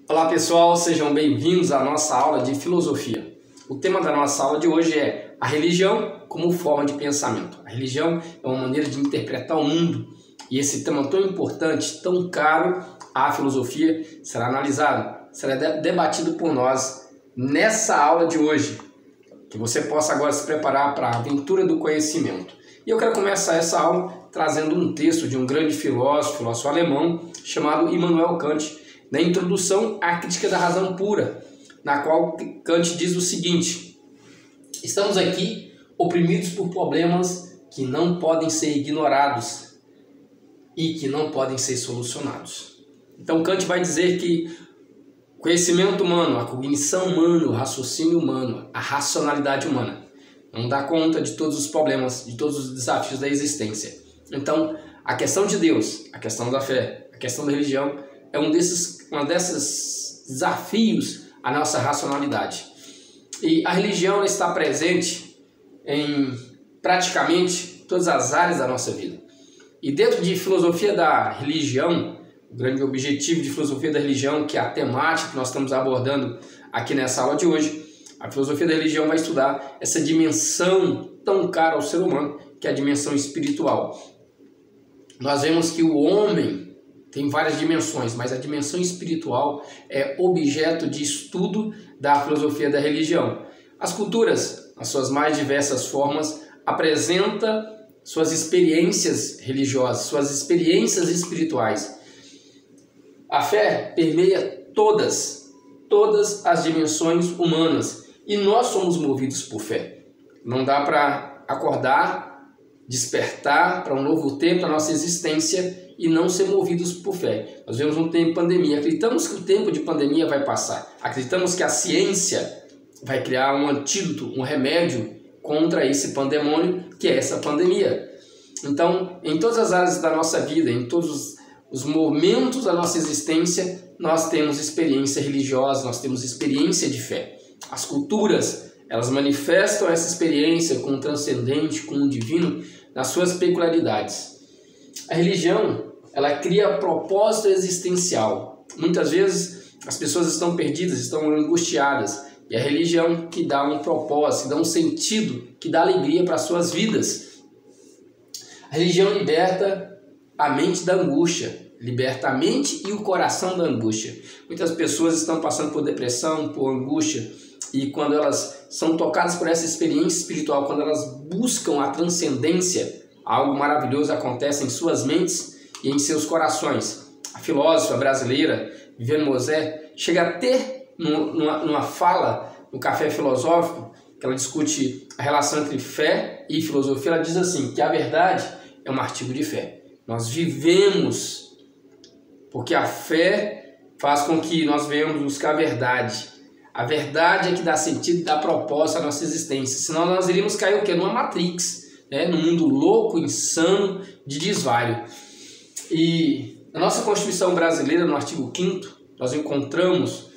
Olá pessoal, sejam bem-vindos à nossa aula de filosofia. O tema da nossa aula de hoje é a religião como forma de pensamento. A religião é uma maneira de interpretar o mundo e esse tema tão importante, tão caro à filosofia será analisado, será debatido por nós nessa aula de hoje. Que você possa agora se preparar para a aventura do conhecimento. E eu quero começar essa aula trazendo um texto de um grande filósofo alemão chamado Immanuel Kant, na introdução à Crítica da Razão Pura, na qual Kant diz o seguinte: estamos aqui oprimidos por problemas que não podem ser ignorados e que não podem ser solucionados. Então Kant vai dizer que o conhecimento humano, a cognição humana, o raciocínio humano, a racionalidade humana não dá conta de todos os problemas, de todos os desafios da existência. Então, a questão de Deus, a questão da fé, a questão da religião é um desses desafios à nossa racionalidade. E a religião está presente em praticamente todas as áreas da nossa vida. E dentro de filosofia da religião, o grande objetivo de filosofia da religião, que é a temática que nós estamos abordando aqui nessa aula de hoje, a filosofia da religião vai estudar essa dimensão tão cara ao ser humano, que é a dimensão espiritual. Nós vemos que o homem tem várias dimensões, mas a dimensão espiritual é objeto de estudo da filosofia da religião. As culturas, nas suas mais diversas formas, apresentam suas experiências religiosas, suas experiências espirituais. A fé permeia todas as dimensões humanas e nós somos movidos por fé. Não dá para acordar, despertar para um novo tempo da nossa existência e não ser movidos por fé. Nós vemos um tempo de pandemia, acreditamos que o tempo de pandemia vai passar, acreditamos que a ciência vai criar um antídoto, um remédio contra esse pandemônio que é essa pandemia. Então, em todas as áreas da nossa vida, em todos os momentos da nossa existência, nós temos experiência religiosa, nós temos experiência de fé. As culturas, elas manifestam essa experiência com o transcendente, com o divino, nas suas peculiaridades. A religião, ela cria propósito existencial. Muitas vezes as pessoas estão perdidas, estão angustiadas. E a religião que dá um propósito, que dá um sentido, que dá alegria para as suas vidas. A religião liberta a mente da angústia, liberta a mente e o coração da angústia. Muitas pessoas estão passando por depressão, por angústia, e quando elas são tocadas por essa experiência espiritual, quando elas buscam a transcendência, algo maravilhoso acontece em suas mentes e em seus corações. A filósofa brasileira Viviane Mosé chega a ter numa fala no Café Filosófico, que ela discute a relação entre fé e filosofia, ela diz assim, que a verdade é um artigo de fé. Nós vivemos porque a fé faz com que nós venhamos buscar a verdade. A verdade é que dá sentido e dá propósito à nossa existência. Senão nós iríamos cair o quê? Numa Matrix, né? Num mundo louco, insano, de desvario. E na nossa Constituição brasileira, no artigo 5º, nós encontramos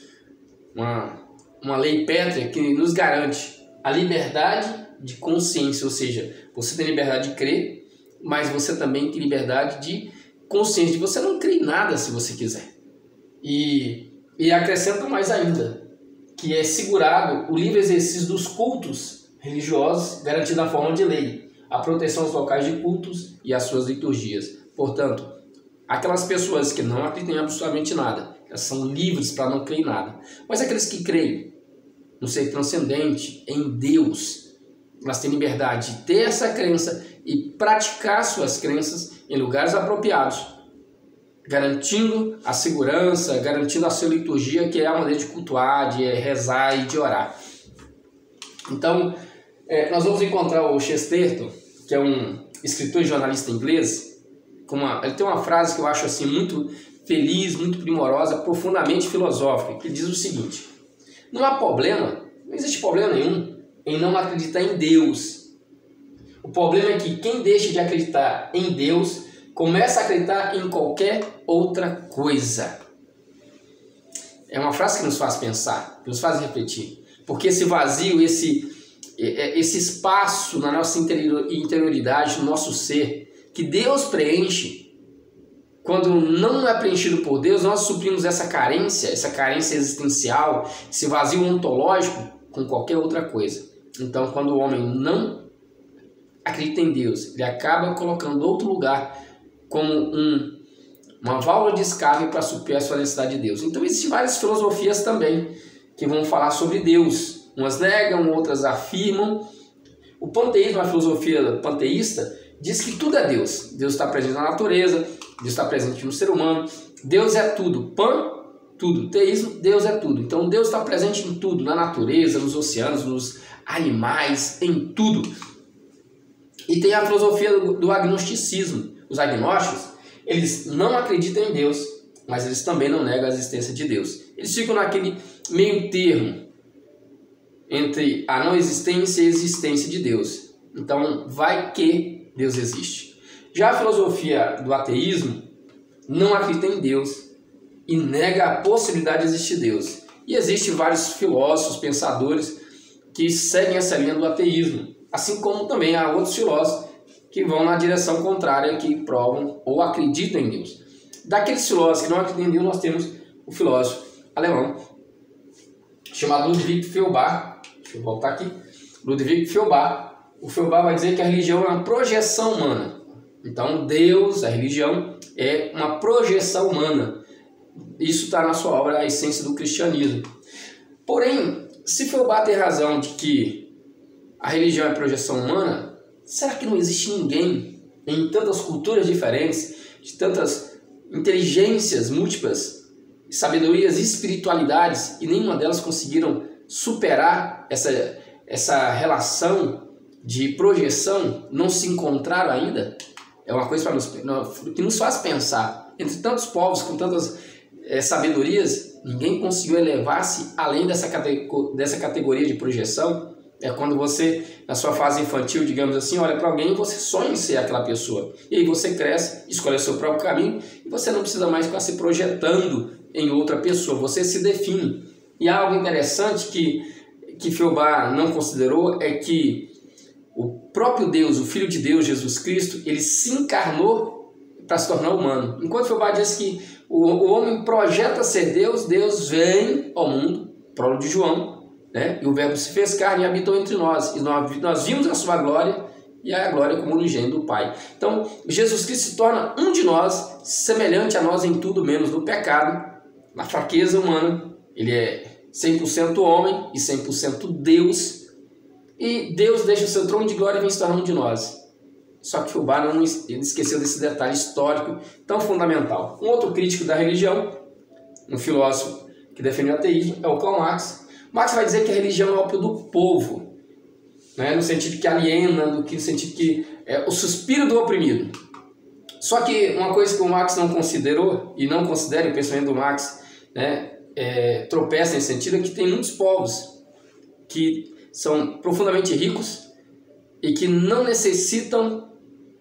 uma lei pétrea que nos garante a liberdade de consciência, ou seja, você tem liberdade de crer, mas você também tem liberdade de consciência, de você não crer em nada se você quiser. E acrescenta mais ainda, que é segurado o livre exercício dos cultos religiosos, garantido na forma de lei, a proteção aos locais de cultos e às suas liturgias. Portanto, aquelas pessoas que não acreditam em absolutamente nada, elas são livres para não crer em nada. Mas aqueles que creem no ser transcendente, em Deus, elas têm liberdade de ter essa crença e praticar suas crenças em lugares apropriados, garantindo a segurança, garantindo a sua liturgia, que é a maneira de cultuar, de rezar e de orar. Então, nós vamos encontrar o Chesterton, que é um escritor e jornalista inglês, ele tem uma frase que eu acho assim, muito feliz, muito primorosa, profundamente filosófica, que diz o seguinte: não há problema, não existe problema nenhum em não acreditar em Deus. O problema é que quem deixa de acreditar em Deus começa a acreditar em qualquer outra coisa. É uma frase que nos faz pensar, que nos faz refletir. Porque esse vazio, esse espaço na nossa interioridade, no nosso ser, que Deus preenche quando não é preenchido por Deus, nós suprimos essa carência existencial, esse vazio ontológico com qualquer outra coisa. Então, quando o homem não acredita em Deus, ele acaba colocando outro lugar como uma válvula de escape para suprir a sua necessidade de Deus. Então, existem várias filosofias também que vão falar sobre Deus. Umas negam, outras afirmam. O panteísmo, a filosofia panteísta, diz que tudo é Deus. Deus está presente na natureza, Deus está presente no ser humano. Deus é tudo. Pan, tudo. Teísmo, Deus é tudo. Então Deus está presente em tudo, na natureza, nos oceanos, nos animais, em tudo. E tem a filosofia do agnosticismo. Os agnósticos, eles não acreditam em Deus, mas eles também não negam a existência de Deus. Eles ficam naquele meio termo entre a não existência e a existência de Deus. Então, vai que Deus existe. Já a filosofia do ateísmo não acredita em Deus e nega a possibilidade de existir Deus. E existem vários filósofos, pensadores que seguem essa linha do ateísmo, assim como também há outros filósofos que vão na direção contrária, que provam ou acreditam em Deus. Daqueles filósofos que não acreditam em Deus, nós temos o filósofo alemão chamado Ludwig Feuerbach. Deixa eu voltar aqui. Ludwig Feuerbach. O Feuerbach vai dizer que a religião é uma projeção humana. Então, Deus, a religião, é uma projeção humana. Isso está na sua obra, A Essência do Cristianismo. Porém, se Feuerbach tem razão de que a religião é projeção humana, será que não existe ninguém em tantas culturas diferentes, de tantas inteligências múltiplas, sabedorias e espiritualidades, e nenhuma delas conseguiram superar essa relação de projeção, não se encontraram ainda? É uma coisa que nos faz pensar. Entre tantos povos com tantas sabedorias, ninguém conseguiu elevar-se além dessa categoria de projeção. É quando você, na sua fase infantil, digamos assim, olha para alguém e você sonha em ser aquela pessoa. E aí você cresce, escolhe o seu próprio caminho e você não precisa mais ficar se projetando em outra pessoa, você se define. E algo interessante que Feuerbach não considerou é que o próprio Deus, o Filho de Deus, Jesus Cristo, ele se encarnou para se tornar humano. Enquanto Feuerbach diz que o homem projeta ser Deus, Deus vem ao mundo, prólogo de João, né? E o Verbo se fez carne e habitou entre nós. E nós vimos a sua glória e a glória como unigênito do Pai. Então, Jesus Cristo se torna um de nós, semelhante a nós em tudo, menos no pecado, na fraqueza humana. Ele é 100% homem e 100% Deus. E Deus deixa o seu trono de glória e vem se tornar um de nós. Só que Feuerbach ele esqueceu desse detalhe histórico tão fundamental. Um outro crítico da religião, um filósofo que defende o ateísmo, é o Karl Marx. Marx vai dizer que a religião é o ópio do povo, né? No sentido que aliena, no sentido que é o suspiro do oprimido. Só que uma coisa que o Marx não considerou, e não considera o pensamento do Marx, né, tropeça nesse sentido, é que tem muitos povos que são profundamente ricos e que não necessitam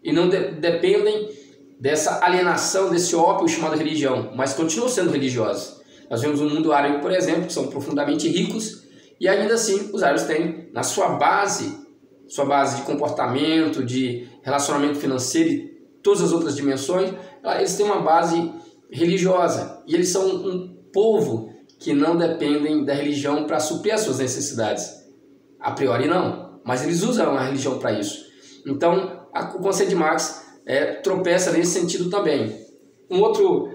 e não dependem dessa alienação, desse ópio chamado religião, mas continuam sendo religiosos. Nós vemos no mundo árabe, por exemplo, que são profundamente ricos e ainda assim os árabes têm na sua base de comportamento, de relacionamento financeiro e todas as outras dimensões, eles têm uma base religiosa e eles são um povo que não dependem da religião para suprir as suas necessidades. A priori não, mas eles usam a religião para isso. Então, o conceito de Marx tropeça nesse sentido também. Um outro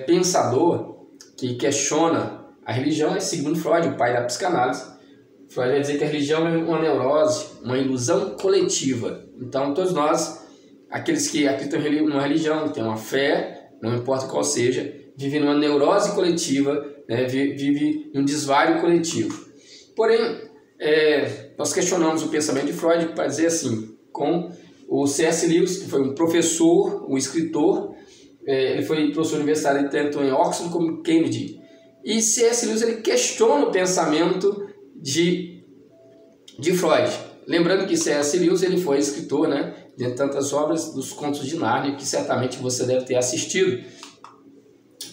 pensador que questiona a religião é Sigmund Freud, o pai da psicanálise. Freud vai dizer que a religião é uma neurose, uma ilusão coletiva. Então, todos nós, aqueles que acreditam em uma religião, têm uma fé, não importa qual seja, vivem numa neurose coletiva, né, vive um desvario coletivo. Porém, nós questionamos o pensamento de Freud para dizer assim, com o C.S. Lewis, que foi um professor, um escritor, ele foi professor universitário tanto em Oxford como em Cambridge. E C.S. Lewis ele questiona o pensamento de Freud. Lembrando que C.S. Lewis ele foi escritor, né, de tantas obras dos Contos de Nárnia, que certamente você deve ter assistido.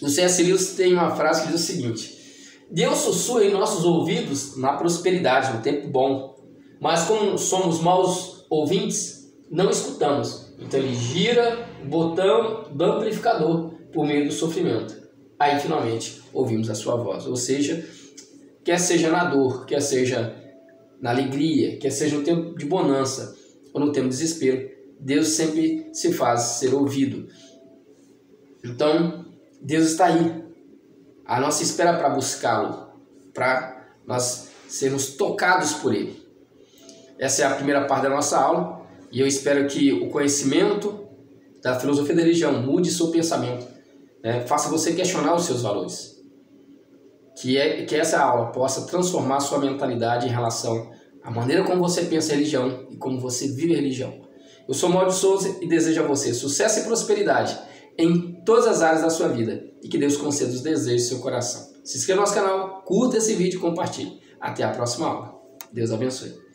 O C.S. Lewis tem uma frase que diz o seguinte: Deus sussurra em nossos ouvidos na prosperidade, no tempo bom, mas como somos maus ouvintes, não escutamos. Então ele gira o botão do amplificador por meio do sofrimento. Aí finalmente ouvimos a sua voz. Ou seja, quer seja na dor, quer seja na alegria, quer seja no tempo de bonança ou no tempo de desespero, Deus sempre se faz ser ouvido. Então, Deus está aí. A nossa espera para buscá-lo, para nós sermos tocados por Ele. Essa é a primeira parte da nossa aula e eu espero que o conhecimento da filosofia da religião mude seu pensamento, né? Faça você questionar os seus valores. Que essa aula possa transformar sua mentalidade em relação à maneira como você pensa a religião e como você vive a religião. Eu sou Mauro de Souza e desejo a você sucesso e prosperidade em todas as áreas da sua vida e que Deus conceda os desejos do seu coração. Se inscreva no nosso canal, curta esse vídeo e compartilhe. Até a próxima aula. Deus abençoe.